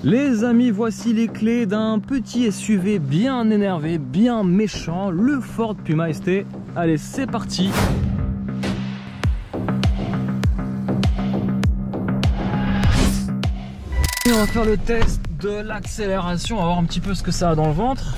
Les amis, voici les clés d'un petit SUV bien énervé, bien méchant, le Ford Puma ST. Allez, c'est parti. Et on va faire le test de l'accélération, on va voir un petit peu ce que ça a dans le ventre.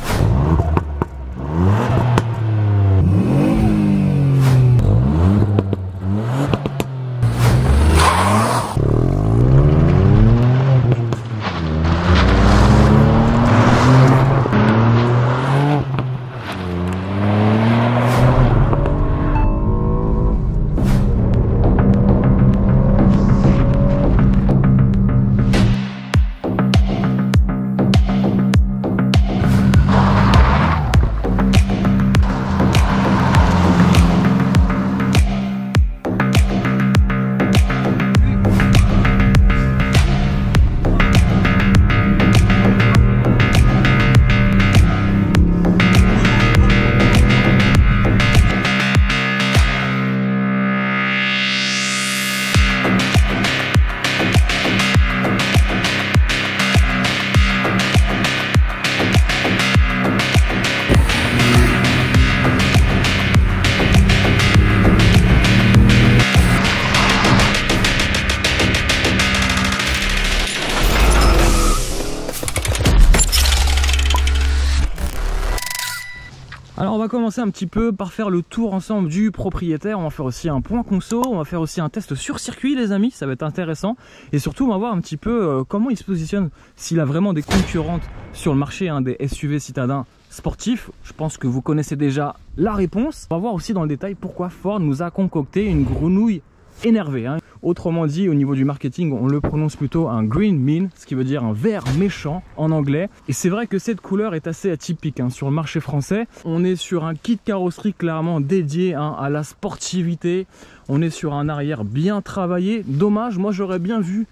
Alors on va commencer un petit peu par faire le tour ensemble du propriétaire, on va faire aussi un point conso, on va faire aussi un test sur circuit les amis, ça va être intéressant. Et surtout on va voir un petit peu comment il se positionne, s'il a vraiment des concurrentes sur le marché des SUV citadins sportifs. Je pense que vous connaissez déjà la réponse. On va voir aussi dans le détail pourquoi Ford nous a concocté une grenouille énervée. Autrement dit, au niveau du marketing, on le prononce plutôt un green mean, ce qui veut dire un vert méchant en anglais. Et c'est vrai que cette couleur est assez atypique sur le marché français. On est sur un kit carrosserie clairement dédié à la sportivité. On est sur un arrière bien travaillé. Dommage, moi j'aurais bien vu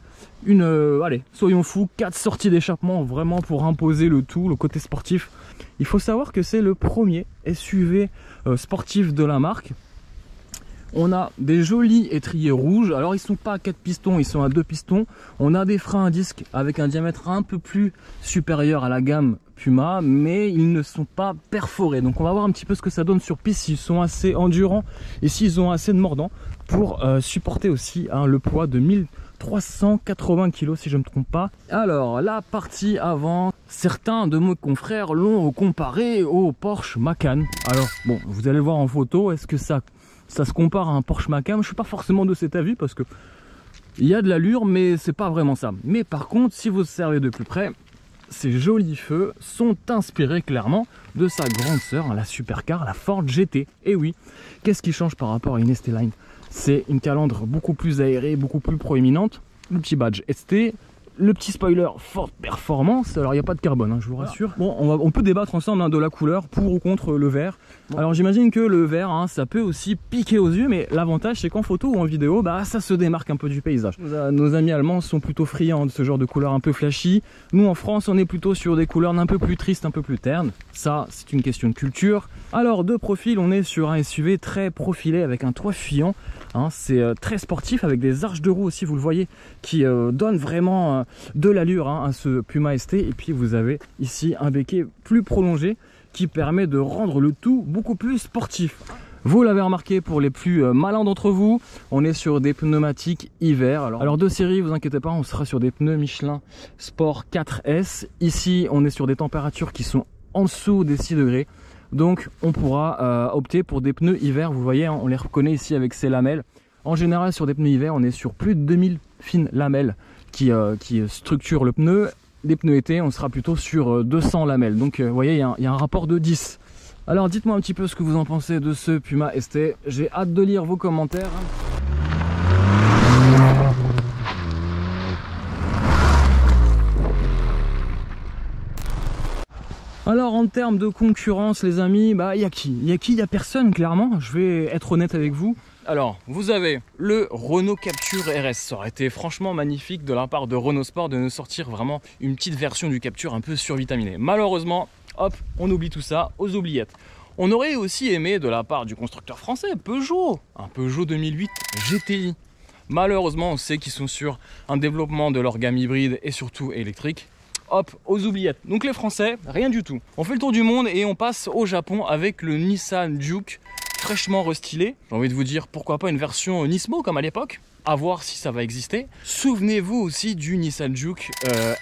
une, allez, soyons fous, 4 sorties d'échappement vraiment pour imposer le tout, le côté sportif. Il faut savoir que c'est le premier SUV sportif de la marque. On a des jolis étriers rouges, alors ils sont pas à 4 pistons, ils sont à 2 pistons. On a des freins à disque avec un diamètre un peu plus supérieur à la gamme Puma, mais ils ne sont pas perforés. Donc on va voir un petit peu ce que ça donne sur piste, s'ils sont assez endurants et s'ils ont assez de mordant pour supporter aussi le poids de 1380 kg si je ne me trompe pas. Alors la partie avant, certains de mes confrères l'ont comparé au Porsche Macan. Alors bon, vous allez le voir en photo, est-ce que ça se compare à un Porsche Macan? Je suis pas forcément de cet avis parce que il y a de l'allure, mais c'est pas vraiment ça. Mais par contre, si vous observez de plus près, ces jolis feux sont inspirés clairement de sa grande sœur, la supercar, la Ford GT. Et oui, qu'est-ce qui change par rapport à une ST-Line? C'est une calandre beaucoup plus aérée, beaucoup plus proéminente, le petit badge ST, le petit spoiler Ford Performance. Alors il n'y a pas de carbone, je vous rassure. Bon, on peut débattre ensemble de la couleur pour ou contre le vert. Alors j'imagine que le vert, ça peut aussi piquer aux yeux, mais l'avantage c'est qu'en photo ou en vidéo, ça se démarque un peu du paysage. Nos amis allemands sont plutôt friands de ce genre de couleurs un peu flashy. Nous en France, on est plutôt sur des couleurs un peu plus tristes, un peu plus ternes. Ça, c'est une question de culture. Alors de profil, on est sur un SUV très profilé avec un toit fuyant. C'est très sportif avec des arches de roue aussi, vous le voyez, qui donnent vraiment de l'allure à ce Puma ST. Et puis vous avez ici un béquet plus prolongé qui permet de rendre le tout beaucoup plus sportif. Vous l'avez remarqué, pour les plus malins d'entre vous, on est sur des pneumatiques hiver. Alors de série, vous inquiétez pas, on sera sur des pneus Michelin Sport 4S. Ici, on est sur des températures qui sont en dessous des 6 degrés. Donc on pourra opter pour des pneus hiver. Vous voyez, on les reconnaît ici avec ces lamelles. En général, sur des pneus hiver, on est sur plus de 2000 fines lamelles qui structurent le pneu. Les pneus été, on sera plutôt sur 200 lamelles. Donc vous voyez, il y a un rapport de 10. Alors dites-moi un petit peu ce que vous en pensez de ce Puma ST. J'ai hâte de lire vos commentaires. Alors en termes de concurrence les amis, il y a qui? Il y a personne clairement, je vais être honnête avec vous. Alors vous avez le Renault Captur RS, ça aurait été franchement magnifique de la part de Renault Sport de nous sortir vraiment une petite version du Captur un peu survitaminée. Malheureusement, hop, on oublie tout ça aux oubliettes. On aurait aussi aimé de la part du constructeur français Peugeot, un Peugeot 2008 GTI. Malheureusement, on sait qu'ils sont sur un développement de leur gamme hybride et surtout électrique. Hop, aux oubliettes. Donc les Français, rien du tout. On fait le tour du monde et on passe au Japon avec le Nissan Juke, fraîchement restylé. J'ai envie de vous dire, pourquoi pas une version Nismo comme à l'époque, à voir si ça va exister. Souvenez-vous aussi du Nissan Juke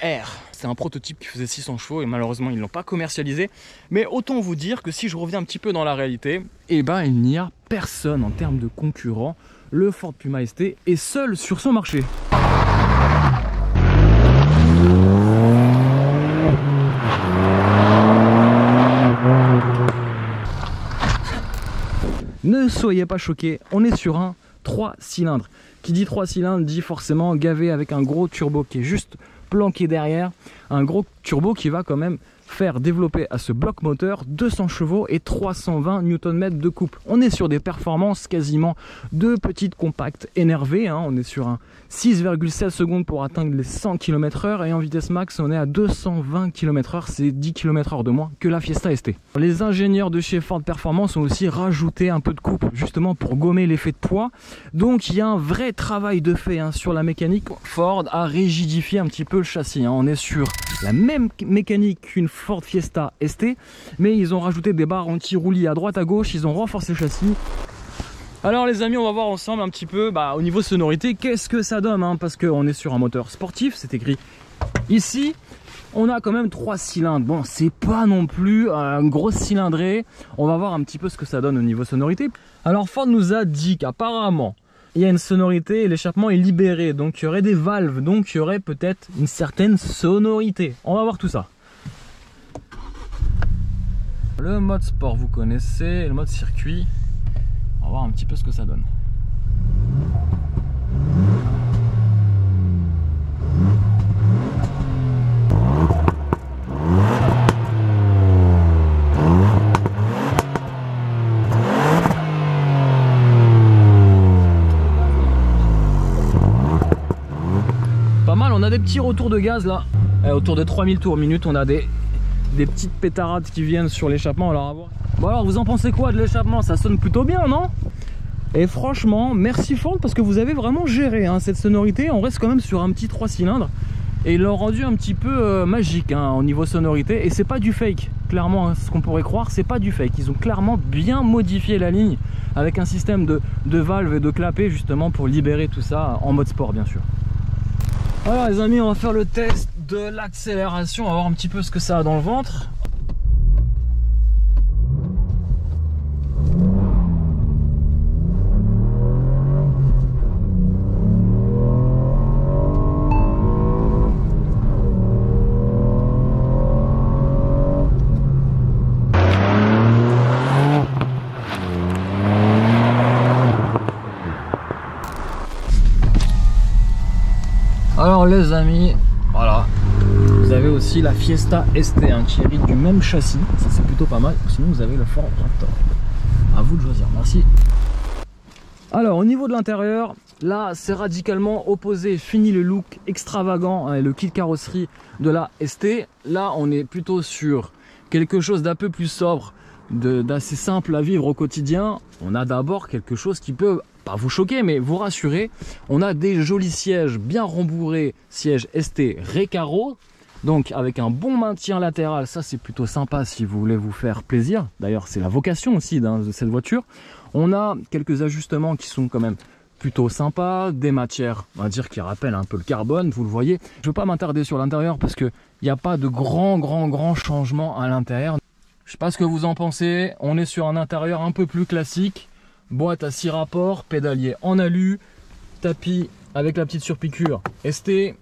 R. C'est un prototype qui faisait 600 chevaux et malheureusement ils ne l'ont pas commercialisé. Mais autant vous dire que si je reviens un petit peu dans la réalité, eh ben il n'y a personne en termes de concurrents. Le Ford Puma ST est seul sur son marché. Ne soyez pas choqués, on est sur un 3 cylindres. Qui dit 3 cylindres dit forcément gavé avec un gros turbo qui est juste planqué derrière. Un gros turbo qui va quand même faire développer à ce bloc moteur 200 chevaux et 320 Nm de couple. On est sur des performances quasiment de petites compactes énervées. On est sur un 6,7 secondes pour atteindre les 100 km/h et en vitesse max on est à 220 km/h, c'est 10 km/h de moins que la Fiesta ST. Les ingénieurs de chez Ford Performance ont aussi rajouté un peu de couple justement pour gommer l'effet de poids. Donc il y a un vrai travail de fait sur la mécanique. Ford a rigidifié un petit peu le châssis. On est sur la même mécanique qu'une Ford Fiesta ST, mais ils ont rajouté des barres anti-roulis à droite à gauche, ils ont renforcé le châssis. Alors les amis, on va voir ensemble un petit peu au niveau sonorité qu'est-ce que ça donne, parce qu'on est sur un moteur sportif, c'est écrit ici. On a quand même 3 cylindres, bon c'est pas non plus un gros cylindré. On va voir un petit peu ce que ça donne au niveau sonorité. Alors Ford nous a dit qu'apparemment il y a une sonorité et l'échappement est libéré, donc il y aurait des valves, donc il y aurait peut-être une certaine sonorité. On va voir tout ça. Le mode sport vous connaissez, le mode circuit, on va voir un petit peu ce que ça donne. Pas mal, on a des petits retours de gaz là, autour de 3000 tours minute, on a des petites pétarades qui viennent sur l'échappement. Alors, bon alors vous en pensez quoi de l'échappement? Ça sonne plutôt bien, non? Et franchement, merci Ford parce que vous avez vraiment géré cette sonorité. On reste quand même sur un petit 3 cylindres et ils l'ont rendu un petit peu magique au niveau sonorité. Et c'est pas du fake, clairement, ce qu'on pourrait croire, c'est pas du fake. Ils ont clairement bien modifié la ligne avec un système de valves et de clapets justement pour libérer tout ça en mode sport, bien sûr. Alors les amis, on va faire le test de l'accélération, on va voir un petit peu ce que ça a dans le ventre. Alors les amis, voilà, vous avez aussi la Fiesta ST qui hérite du même châssis, ça c'est plutôt pas mal. Sinon vous avez le Ford Raptor, à vous de choisir, merci. Alors au niveau de l'intérieur, là c'est radicalement opposé, fini le look extravagant et le kit carrosserie de la ST. Là on est plutôt sur quelque chose d'un peu plus sobre, d'assez simple à vivre au quotidien. On a d'abord quelque chose qui peut pas vous choquer mais vous rassurer. On a des jolis sièges bien rembourrés, sièges ST Recaro, donc avec un bon maintien latéral. Ça c'est plutôt sympa si vous voulez vous faire plaisir. D'ailleurs c'est la vocation aussi de cette voiture. On a quelques ajustements qui sont quand même plutôt sympas, des matières on va dire qui rappellent un peu le carbone, vous le voyez. Je ne veux pas m'attarder sur l'intérieur parce qu'il n'y a pas de grand changement à l'intérieur. Je sais pas ce que vous en pensez, on est sur un intérieur un peu plus classique. Boîte à 6 rapports, pédalier en alu, tapis avec la petite surpiqûre ST,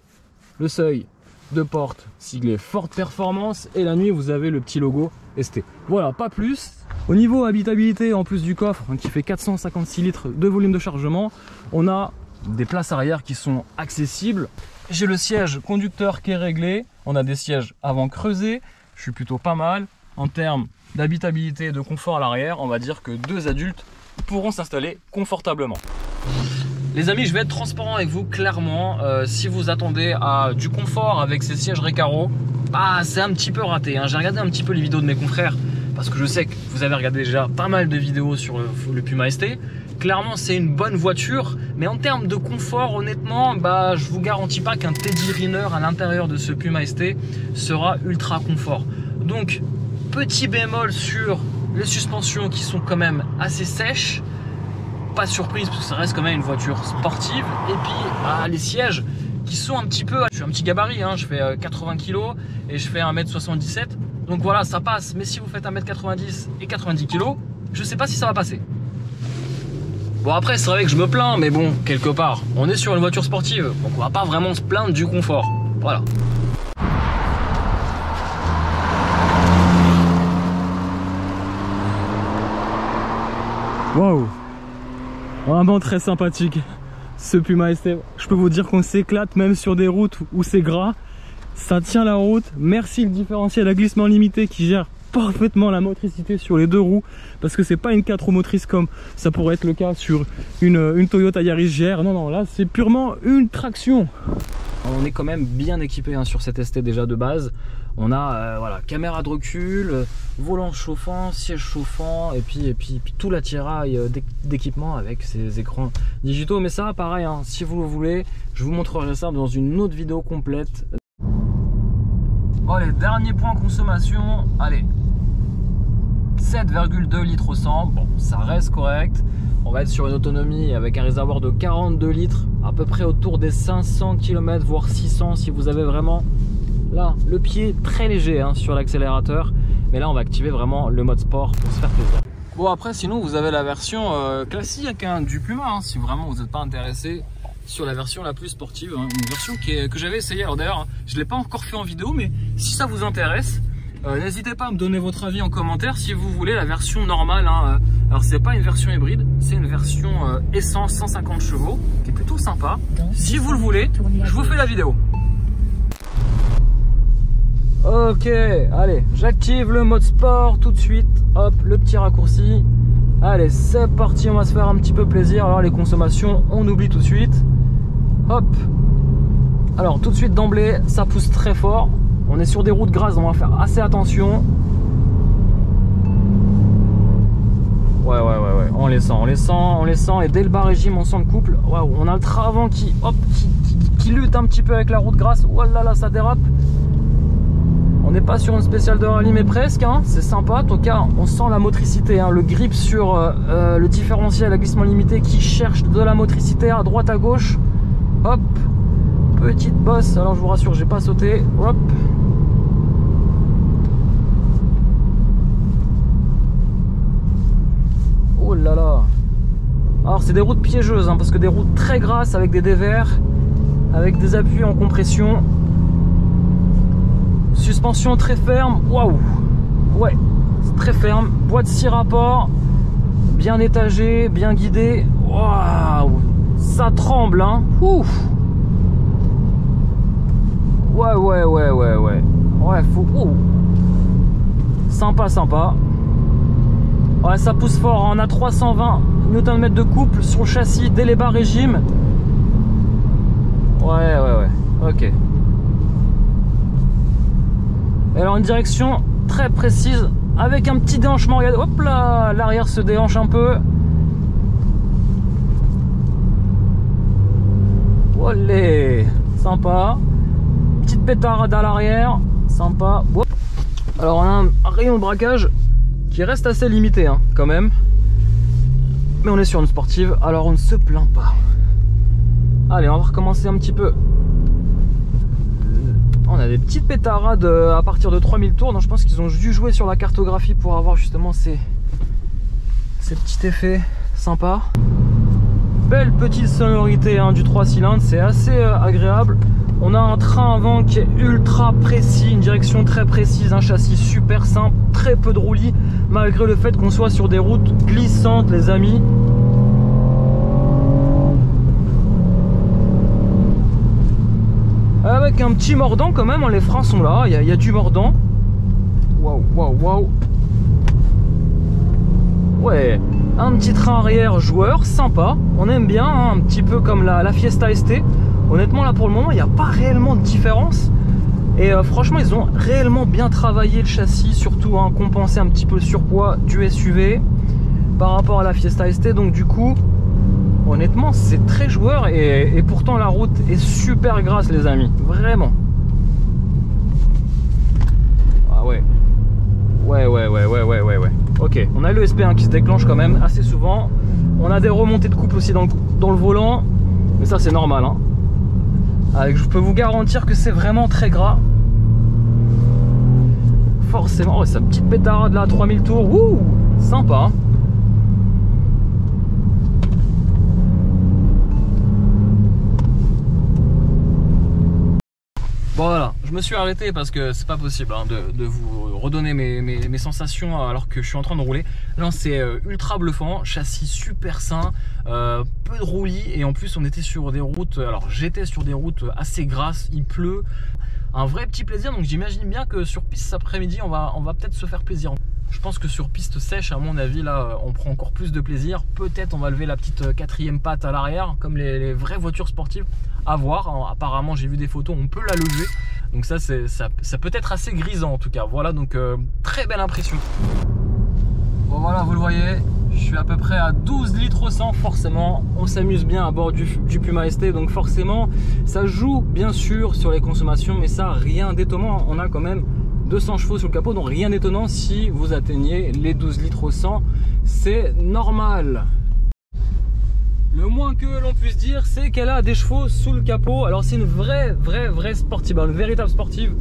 le seuil de porte siglé Ford Performance et la nuit vous avez le petit logo ST. Voilà, pas plus. Au niveau habitabilité, en plus du coffre qui fait 456 litres de volume de chargement, on a des places arrière qui sont accessibles. J'ai le siège conducteur qui est réglé, on a des sièges avant creusés, je suis plutôt pas mal. En termes d'habitabilité et de confort à l'arrière, on va dire que 2 adultes pourront s'installer confortablement. Les amis, je vais être transparent avec vous, clairement, si vous attendez à du confort avec ces sièges Recaro, c'est un petit peu raté. J'ai regardé un petit peu les vidéos de mes confrères, parce que je sais que vous avez regardé déjà pas mal de vidéos sur le Puma ST. clairement c'est une bonne voiture, mais en termes de confort, honnêtement, bah, je vous garantis pas qu'un Teddy Riner à l'intérieur de ce Puma ST sera ultra confort. Donc petit bémol sur les suspensions qui sont quand même assez sèches. Pas de surprise parce que ça reste quand même une voiture sportive. Et puis bah, les sièges qui sont un petit peu... Je suis un petit gabarit, hein, je fais 80 kg et je fais 1m77. Donc voilà, ça passe. Mais si vous faites 1m90 et 90 kg, je sais pas si ça va passer. Bon après c'est vrai que je me plains, mais bon, quelque part, on est sur une voiture sportive. Donc on va pas vraiment se plaindre du confort. Voilà. Waouh, vraiment très sympathique ce Puma ST. Je peux vous dire qu'on s'éclate même sur des routes où c'est gras. Ça tient la route. Merci le différentiel à glissement limité qui gère parfaitement la motricité sur les deux roues, parce que c'est pas une 4 roues motrices comme ça pourrait être le cas sur une Toyota Yaris GR. Non, non, là c'est purement une traction. On est quand même bien équipé hein, sur cette ST déjà de base. On a voilà, caméra de recul, volant chauffant, siège chauffant et puis tout l'attirail d'équipement avec ces écrans digitaux. Mais ça pareil, hein, si vous le voulez, je vous montrerai ça dans une autre vidéo complète. Bon, les derniers points consommation, allez, 7,2 litres au 100, bon ça reste correct. On va être sur une autonomie avec un réservoir de 42 litres, à peu près autour des 500 km voire 600 si vous avez vraiment là le pied très léger hein, sur l'accélérateur. Mais là on va activer vraiment le mode sport pour se faire plaisir. Bon après sinon vous avez la version classique hein, du Puma hein, si vraiment vous n'êtes pas intéressé sur la version la plus sportive, hein, une version que j'avais essayé. Alors d'ailleurs hein, je ne l'ai pas encore fait en vidéo, mais si ça vous intéresse, n'hésitez pas à me donner votre avis en commentaire si vous voulez la version normale hein. Alors c'est pas une version hybride, c'est une version essence 150 chevaux qui est plutôt sympa. Si vous le voulez, je vous fais la vidéo. Ok, allez, j'active le mode sport tout de suite. Hop, le petit raccourci. Allez, c'est parti, on va se faire un petit peu plaisir. Alors les consommations, on oublie tout de suite. Hop. Alors tout de suite d'emblée, ça pousse très fort. On est sur des routes grasses, donc on va faire assez attention. Ouais, on les sent. Et dès le bas régime, on sent le couple. Waouh, on a le train avant qui lutte un petit peu avec la route grasse. Oh là là, ça dérape. On n'est pas sur une spéciale de rallye, mais presque, hein. C'est sympa. En tout cas, on sent la motricité, hein. Le grip sur le différentiel à glissement limité qui cherche de la motricité à droite, à gauche. Hop, petite bosse. Alors je vous rassure, j'ai pas sauté. Hop. Oh là là. Alors c'est des routes piégeuses, hein, parce que des routes très grasses avec des dévers, avec des appuis en compression. Suspension très ferme, waouh, ouais, c'est très ferme. Boîte 6 rapports, bien étagée, bien guidée. Waouh, ça tremble, hein. Ouf. Ouais, faut. Sympa. Ouais, ça pousse fort, hein. On a 320 Nm de couple sur le châssis dès les bas régimes. Ouais, ok. Alors une direction très précise avec un petit déhanchement. Regardez, hop là, l'arrière se déhanche un peu. Olé, sympa. Petite pétarade à l'arrière, sympa. Hop. Alors on a un rayon de braquage qui reste assez limité hein, quand même. Mais on est sur une sportive, alors on ne se plaint pas. Allez, on va recommencer un petit peu. On a des petites pétarades à partir de 3000 tours, donc je pense qu'ils ont dû jouer sur la cartographie pour avoir justement ces petits effets sympas. Belle petite sonorité hein, du 3 cylindres, c'est assez agréable. On a un train avant qui est ultra précis, une direction très précise, un châssis super simple, très peu de roulis, malgré le fait qu'on soit sur des routes glissantes les amis. Avec un petit mordant quand même, les freins sont là, il y a du mordant. Waouh. Ouais, un petit train arrière joueur, sympa, on aime bien, hein, un petit peu comme la Fiesta ST. Honnêtement là pour le moment il n'y a pas réellement de différence. Et franchement ils ont réellement bien travaillé le châssis, surtout hein, compenser un petit peu le surpoids du SUV par rapport à la Fiesta ST. Donc du coup honnêtement c'est très joueur et pourtant la route est super grasse les amis, vraiment. Ah ouais. Ouais. Ok, on a le SP1 qui se déclenche quand même assez souvent. On a des remontées de couple aussi dans le volant. Mais ça c'est normal hein. Je peux vous garantir que c'est vraiment très gras. Forcément, oh, sa petite pétarade là à 3000 tours. Wouh, sympa hein. Bon voilà, je me suis arrêté parce que c'est pas possible hein, de vous redonner mes sensations alors que je suis en train de rouler. Là c'est ultra bluffant, châssis super sain, peu de roulis et en plus on était sur des routes, alors j'étais sur des routes assez grasses, il pleut. Un vrai petit plaisir, donc j'imagine bien que sur piste cet après-midi on va peut-être se faire plaisir. Je pense que sur piste sèche, à mon avis, là, on prend encore plus de plaisir. Peut-être on va lever la petite quatrième patte à l'arrière, comme les vraies voitures sportives. À voir. Apparemment, j'ai vu des photos, on peut la lever. Donc ça peut être assez grisant en tout cas. Voilà, donc très belle impression. Bon voilà, vous le voyez, je suis à peu près à 12 litres au 100. Forcément, on s'amuse bien à bord du Puma ST. Donc forcément, ça joue bien sûr sur les consommations, mais ça, rien d'étonnant. On a quand même 200 chevaux sur le capot, donc rien d'étonnant si vous atteignez les 12 litres au 100, c'est normal. Le moins que l'on puisse dire, c'est qu'elle a des chevaux sous le capot. Alors c'est une vraie sportive, une véritable sportive.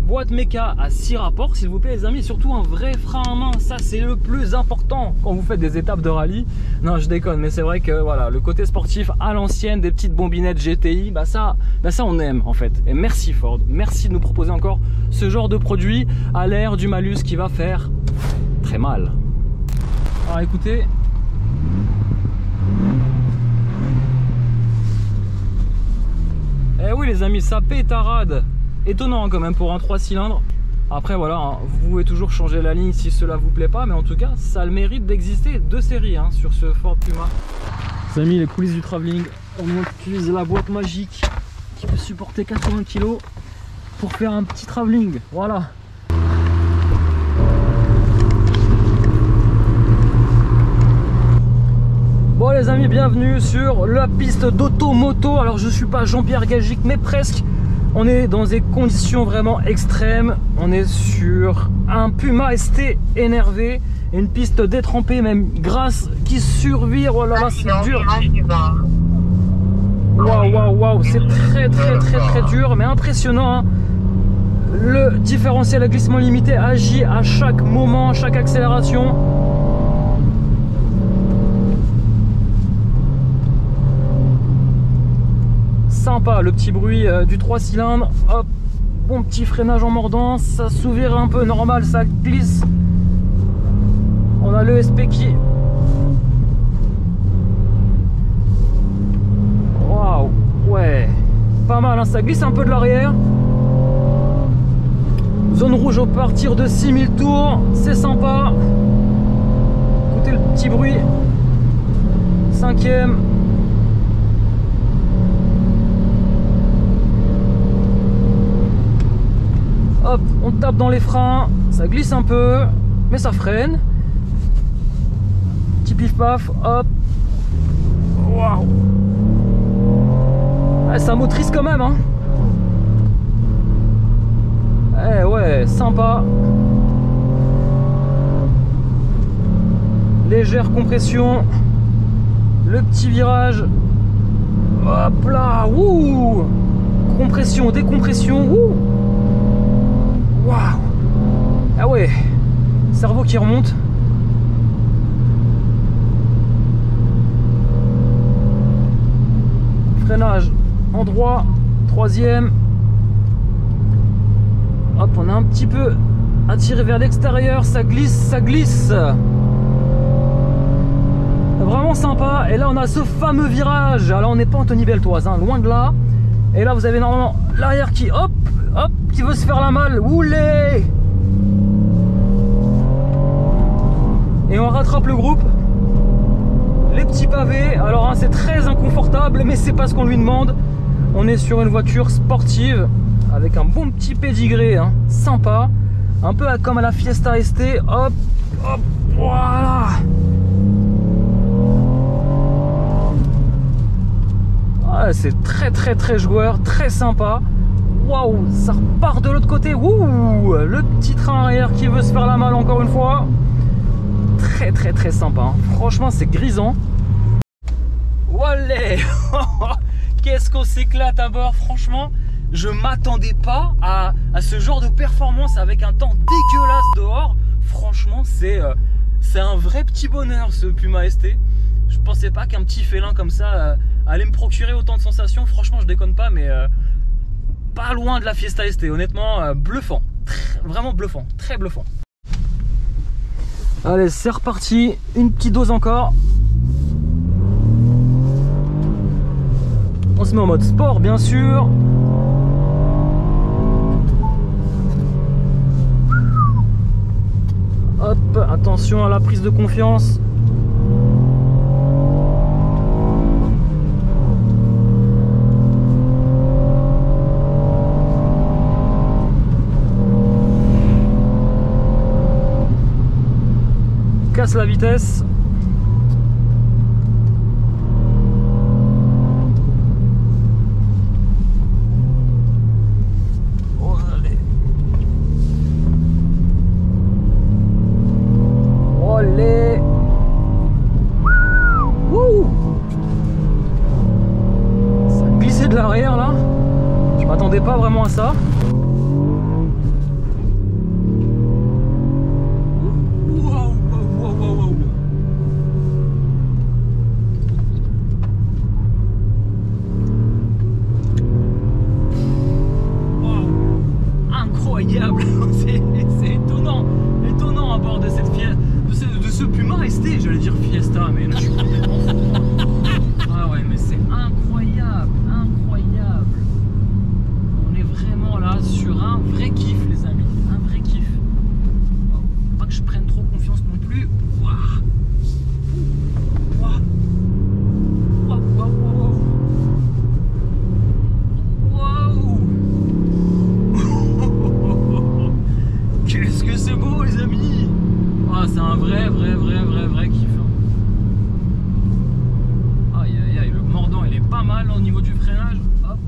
Boîte méca à 6 rapports s'il vous plaît les amis, surtout un vrai frein à main, ça c'est le plus important quand vous faites des étapes de rallye. Non je déconne, mais c'est vrai que voilà, le côté sportif à l'ancienne, des petites bombinettes GTI, ça on aime en fait. Et merci Ford, merci de nous proposer encore ce genre de produit à l'ère du malus qui va faire très mal. Alors écoutez, eh oui les amis, ça pétarade. Étonnant quand même pour un 3 cylindres. Après voilà, hein, vous pouvez toujours changer la ligne si cela vous plaît pas, mais en tout cas ça a le mérite d'exister de série hein, sur ce Ford Puma. Les amis, les coulisses du travelling, on utilise la boîte magique qui peut supporter 80 kg pour faire un petit travelling. Voilà. Bon les amis, bienvenue sur la piste d'automoto. Alors je suis pas Jean-Pierre Gagic, mais presque. On est dans des conditions vraiment extrêmes. On est sur un Puma ST énervé, une piste détrempée, même grasse, qui survire. Oh là là, c'est dur. Waouh, c'est très dur, mais impressionnant. Hein. Le différentiel à glissement limité agit à chaque moment, chaque accélération. Sympa le petit bruit du 3 cylindres, hop, bon petit freinage en mordant, ça s'ouvre un peu normal, ça glisse. On a le SP qui... Waouh, ouais, pas mal, hein, ça glisse un peu de l'arrière. Zone rouge au partir de 6000 tours, c'est sympa. Écoutez le petit bruit. 5e. Hop, on tape dans les freins, ça glisse un peu, mais ça freine. Petit pif paf, hop. Waouh. Ah, ça motrice quand même, hein. Eh ouais, sympa. Légère compression. Le petit virage. Hop là, wouh. Compression, décompression, wouh. Waouh. Ah ouais, cerveau qui remonte. Freinage en droit, 3e. Hop, on a un petit peu attiré vers l'extérieur, ça glisse, ça glisse. Vraiment sympa. Et là on a ce fameux virage. Alors on n'est pas en Tony Beltoise, hein, loin de là. Et là vous avez normalement l'arrière qui hop, hop, qui veut se faire la malle. Oulé. Et on rattrape le groupe. Les petits pavés. Alors hein, c'est très inconfortable, mais c'est pas ce qu'on lui demande. On est sur une voiture sportive avec un bon petit pédigré, hein, sympa. Un peu comme à la Fiesta ST. Hop, hop, voilà. Ah, c'est très joueur, très sympa. Waouh, ça repart de l'autre côté. Ouh, le petit train arrière qui veut se faire la malle encore une fois. Très sympa, hein. Franchement c'est grisant. Wallah. Qu'est-ce qu'on s'éclate à bord, franchement. Je m'attendais pas à ce genre de performance avec un temps dégueulasse dehors. Franchement c'est un vrai petit bonheur ce Puma ST. Je pensais pas qu'un petit félin comme ça allait me procurer autant de sensations. Franchement je déconne pas, mais pas loin de la Fiesta ST. Honnêtement bluffant, vraiment bluffant, très bluffant. Allez, c'est reparti, une petite dose encore. On se met en mode sport bien sûr. Hop, attention à la prise de confiance. Casse la vitesse. Oh, allez. Allez. Wouh. Ça glissait de l'arrière là. Je m'attendais pas vraiment à ça. C'est étonnant à bord de cette Fiesta, de ce Puma ST, j'allais dire Fiesta, mais là je suis complètement fou. Ah ouais, mais c'est incroyable. On est vraiment là sur un vrai kiff, les amis, un vrai kiff. Pas que je prenne trop confiance non plus. Qu'est-ce que c'est beau les amis. Ah, c'est un vrai kiff. Aïe, le mordant il est pas mal au niveau du freinage. Hop.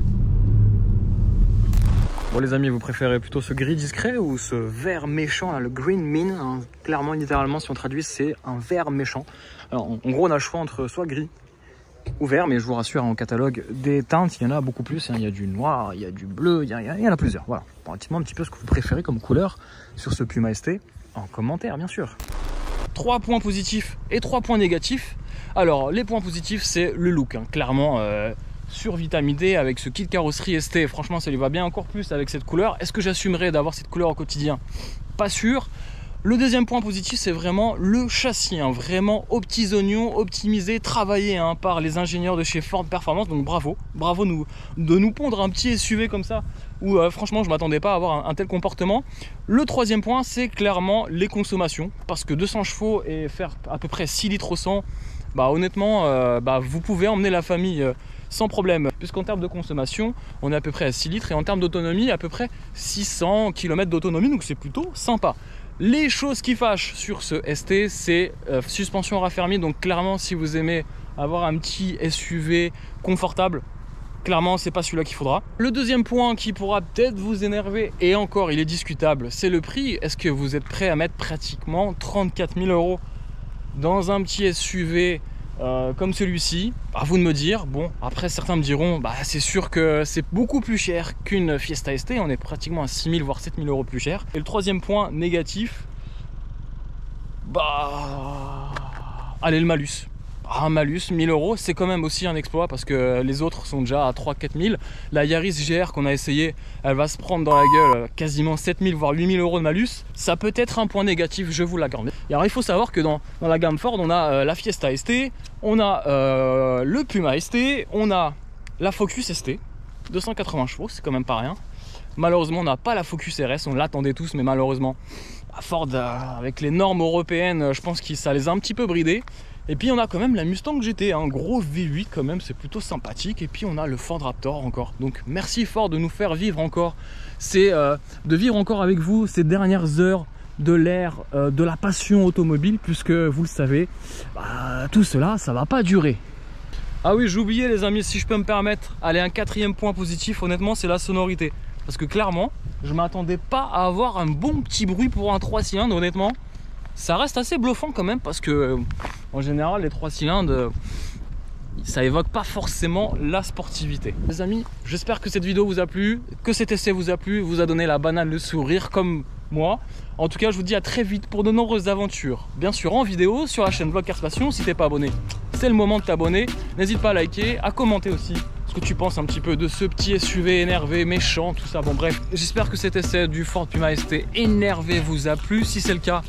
Bon les amis, vous préférez plutôt ce gris discret ou ce vert méchant là, le green mint, hein. Clairement, littéralement, si on traduit, c'est un vert méchant. Alors en gros, on a le choix entre soit gris ou vert, mais je vous rassure, en catalogue des teintes, il y en a beaucoup plus, hein. Il y a du noir, il y a du bleu, il y en a plusieurs. Voilà. Bon, dites-moi un petit peu ce que vous préférez comme couleur sur ce Puma ST en commentaire, bien sûr. 3 points positifs et 3 points négatifs. Alors, les points positifs, c'est le look, hein. Clairement, survitaminé avec ce kit carrosserie ST. Franchement, ça lui va bien encore plus avec cette couleur. Est-ce que j'assumerai d'avoir cette couleur au quotidien? Pas sûr. Le deuxième point positif, c'est vraiment le châssis, hein, vraiment aux petits oignons, optimisé, travaillé, hein, par les ingénieurs de chez Ford Performance. Donc bravo de nous pondre un petit SUV comme ça, où franchement je m'attendais pas à avoir un tel comportement. Le troisième point, c'est clairement les consommations, parce que 200 chevaux et faire à peu près 6 litres au 100, bah honnêtement, vous pouvez emmener la famille sans problème, puisqu'en termes de consommation, on est à peu près à 6 litres, et en termes d'autonomie, à peu près 600 km d'autonomie, donc c'est plutôt sympa. Les choses qui fâchent sur ce ST, c'est suspension raffermie. Donc clairement, si vous aimez avoir un petit SUV confortable, clairement c'est pas celui-là qu'il faudra. Le deuxième point qui pourra peut-être vous énerver, et encore il est discutable, c'est le prix. Est-ce que vous êtes prêt à mettre pratiquement 34 000 € dans un petit SUV comme celui-ci? À vous de me dire. Bon, après certains me diront, c'est sûr que c'est beaucoup plus cher qu'une Fiesta ST, on est pratiquement à 6 000 voire 7 000 € plus cher. Et le troisième point négatif, allez, le malus. Un malus, 1 000 €, c'est quand même aussi un exploit, parce que les autres sont déjà à 3-4 000. La Yaris GR qu'on a essayé, elle va se prendre dans la gueule quasiment 7 000 voire 8 000 € de malus. Ça peut être un point négatif, je vous l'accorde. Et alors il faut savoir que dans la gamme Ford, on a la Fiesta ST, on a le Puma ST, on a la Focus ST, 280 chevaux, c'est quand même pas rien. Malheureusement, on n'a pas la Focus RS, on l'attendait tous, mais malheureusement, Ford, avec les normes européennes, je pense que ça les a un petit peu bridés. Et puis on a quand même la Mustang GT, un gros V8 quand même, c'est plutôt sympathique. Et puis on a le Ford Raptor encore. Donc merci Ford de nous faire vivre encore. C'est de vivre encore avec vous ces dernières heures de l'ère de la passion automobile, puisque vous le savez, tout cela, ça va pas durer. Ah oui, j'ai oublié les amis, si je peux me permettre, allez, un quatrième point positif, honnêtement, c'est la sonorité. Parce que clairement, je m'attendais pas à avoir un bon petit bruit pour un 3 cylindres, honnêtement. Ça reste assez bluffant quand même, parce que en général, les 3 cylindres, ça évoque pas forcément la sportivité. Les amis, j'espère que cette vidéo vous a plu, que cet essai vous a plu, vous a donné la banane, le sourire comme moi. En tout cas, je vous dis à très vite pour de nombreuses aventures. Bien sûr en vidéo sur la chaîne Vlog Cars Passion. Si t'es pas abonné, c'est le moment de t'abonner. N'hésite pas à liker, à commenter aussi ce que tu penses un petit peu de ce petit SUV énervé, méchant, tout ça. Bon bref, j'espère que cet essai du Ford Puma ST énervé vous a plu. Si c'est le cas,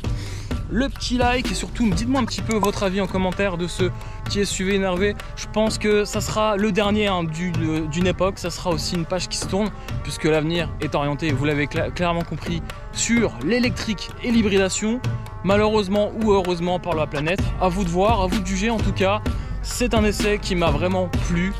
le petit like et surtout dites-moi un petit peu votre avis en commentaire de ce petit SUV énervé. Je pense que ça sera le dernier d'une époque, ça sera aussi une page qui se tourne puisque l'avenir est orienté, vous l'avez clairement compris, sur l'électrique et l'hybridation, malheureusement ou heureusement par la planète. À vous de voir, à vous de juger. En tout cas, c'est un essai qui m'a vraiment plu